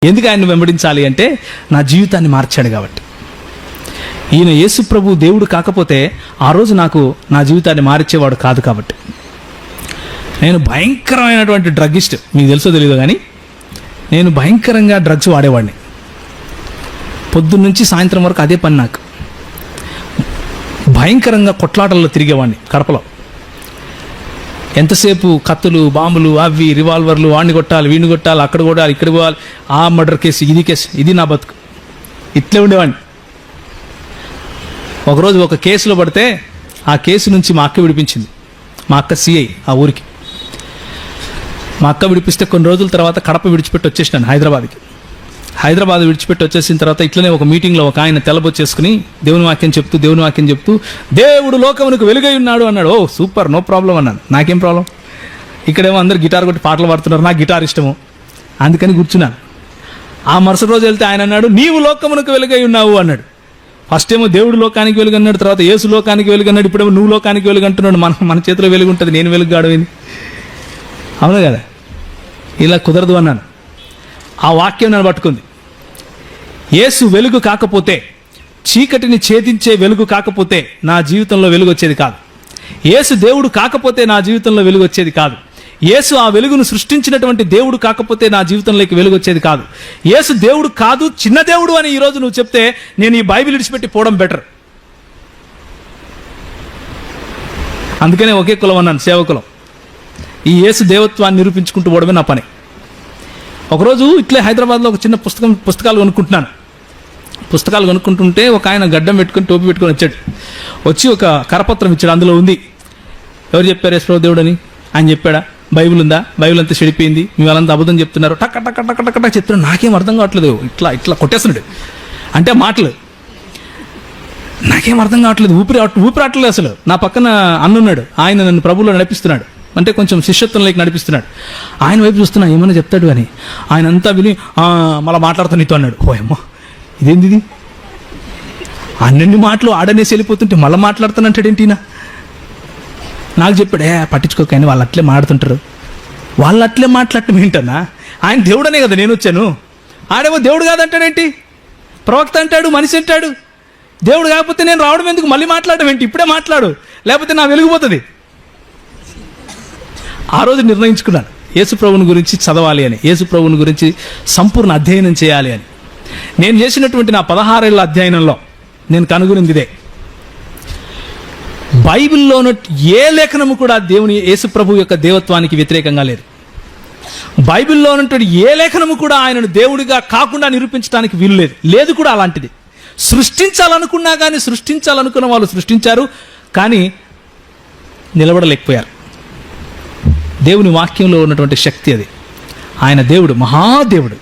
ఎందుకు ఆయన్ని వెంబడించాలి అంటే నా జీవితాన్ని మార్చాడు కాబట్టి. ఈయన యేసు ప్రభు దేవుడు కాకపోతే ఆ రోజు నాకు నా జీవితాన్ని మార్చేవాడు కాదు కాబట్టి. నేను భయంకరమైనటువంటి డ్రగ్గిస్ట్, మీకు తెలుసో తెలీదు కానీ నేను భయంకరంగా డ్రగ్స్ వాడేవాడిని. పొద్దున్నుంచి సాయంత్రం వరకు అదే పని నాకు. భయంకరంగా కొట్లాటల్లో తిరిగేవాడిని కడపలో. ఎంతసేపు కత్తులు, బాంబులు, అవి రివాల్వర్లు, వాడిని కొట్టాలి, వీడిని కొట్టాలి, అక్కడ కొట్టాలి, ఇక్కడ పోవాలి, ఆ మర్డర్ కేసు, ఇది కేసు, ఇది నా బతుకు. ఇట్లే ఉండేవాడిని. ఒకరోజు ఒక కేసులో పడితే ఆ కేసు నుంచి మా అక్క విడిపించింది. మా అక్క సిఐ ఆ ఊరికి. మా అక్క విడిపిస్తే కొన్ని రోజుల తర్వాత కడప విడిచిపెట్టి వచ్చేసినాను హైదరాబాద్కి. హైదరాబాద్ విడిచిపెట్టి వచ్చేసిన తర్వాత ఇట్లనే ఒక మీటింగ్లో ఒక ఆయన తెల్లబొచ్చేసుకుని దేవుని వాక్యం చెప్తూ దేవుడు లోకమునకు వెలుగై ఉన్నాడు అన్నాడు. ఓ సూపర్, నో ప్రాబ్లం అన్నాను. నాకేం ప్రాబ్లం, ఇక్కడేమో అందరు గిటార్ కొట్టి పాటలు పాడుతున్నారు, నాకు గిటార్ ఇష్టము, అందుకని కూర్చున్నాను. ఆ మరుసటి రోజు వెళ్తే ఆయన అన్నాడు, నీవు లోకమునకు వెలుగై ఉన్నావు అన్నాడు. ఫస్ట్ ఏమో దేవుడు లోకానికి వెలుగు అన్నాడు, తర్వాత యేసు లోకానికి వెలుగు అన్నాడు, ఇప్పుడేమో నువ్వు లోకానికి వెలుగు అంటున్నాడు. మన చేతిలో వెలుగు ఉంటుంది, నేను వెలుగు గాడమైంది. అవును కదా, ఇలా కుదరదు అన్నాను. ఆ వాక్యం నన్ను పట్టుకుంది. యేసు వెలుగు కాకపోతే, చీకటిని ఛేదించే వెలుగు కాకపోతే నా జీవితంలో వెలుగు వచ్చేది కాదు. యేసు దేవుడు కాకపోతే నా జీవితంలో వెలుగు వచ్చేది కాదు. యేసు ఆ వెలుగును సృష్టించినటువంటి దేవుడు కాకపోతే నా జీవితంలోకి వెలుగు వచ్చేది కాదు. యేసు దేవుడు కాదు, చిన్న దేవుడు అని ఈరోజు నువ్వు చెప్తే నేను ఈ బైబిల్ విడిచిపెట్టి పోవడం బెటర్. అందుకనే ఒకే కులం అన్నాను, సేవకులం. ఈ యేసు దేవత్వాన్ని నిరూపించుకుంటూ పోవడమే నా పని. ఒకరోజు ఇట్లే హైదరాబాద్లో ఒక చిన్న పుస్తకాలు కొనుక్కుంటున్నాను. పుస్తకాలు కొనుక్కుంటుంటే ఒక ఆయన గడ్డం పెట్టుకొని టోపీ పెట్టుకొని వచ్చాడు. వచ్చి ఒక కరపత్రం ఇచ్చాడు. అందులో ఉంది, ఎవరు చెప్పారు యేసు దేవుడు అని? ఆయన చెప్పాడా? బైబిల్ ఉందా? బైబిల్ అంతా చెడిపోయింది, మీ వాళ్ళంతా అబద్ధం చెప్తున్నారు, టక్ టక్ టక్ టక్ టక్ చెప్తున్నాడు. నాకేం అర్థం కావట్లేదు. ఇట్లా కొట్టేస్తున్నాడు. అంటే మాటలు నాకేం అర్థం కావట్లేదు, ఊపిరాట్లేదు అసలు. నా పక్కన అన్నున్నాడు, ఆయన నన్ను ప్రభువులో నడిపిస్తున్నాడు, అంటే కొంచెం శిష్యత్వంలోకి నడిపిస్తున్నాడు. ఆయన వైపు చూస్తున్నా ఏమైనా చెప్తాడు అని. ఆయన అంతా విని మళ్ళీ మాట్లాడుతూ నీతో అన్నాడు. ఓ అమ్మో, ఇదేంది ఇది? అన్ని మాటలు ఆడనేసి వెళ్ళిపోతుంటే మళ్ళీ మాట్లాడుతానంటాడేంటినా? నాకు చెప్పాడు, పట్టించుకోకని వాళ్ళు అట్లే మాట్లాడుతుంటారు. వాళ్ళు అట్లే మాట్లాడటం ఏంటన్నా? ఆయన దేవుడనే కదా నేను వచ్చాను. ఆడేమో దేవుడు కాదంటాడేంటి? ప్రవక్త అంటాడు, మనిషి అంటాడు. దేవుడు కాకపోతే నేను రావడం ఎందుకు? మళ్ళీ మాట్లాడడం ఏంటి? ఇప్పుడే మాట్లాడు, లేకపోతే నా వెలిగిపోతుంది. ఆ రోజు నిర్ణయించుకున్నాను యేసు ప్రభువుని గురించి చదవాలి అని, యేసు ప్రభువుని గురించి సంపూర్ణ అధ్యయనం చేయాలి అని. నేను చేసినటువంటి నా 16 ఏళ్ల అధ్యయనంలో నేను కనుగొనింది ఇదే. బైబిల్లో ఏ లేఖనము కూడా దేవుని యేసు ప్రభు యొక్క దేవత్వానికి వ్యతిరేకంగా లేదు. బైబిల్లో ఉన్నటువంటి ఏ లేఖనము కూడా ఆయనను దేవుడిగా కాకుండా నిరూపించడానికి వీలు లేదు కూడా. అలాంటిది సృష్టించాలనుకున్నా కానీ, సృష్టించాలనుకున్న వాళ్ళు సృష్టించారు కానీ నిలబడలేకపోయారు. దేవుని వాక్యంలో ఉన్నటువంటి శక్తి అది. ఆయన దేవుడు, మహాదేవుడు.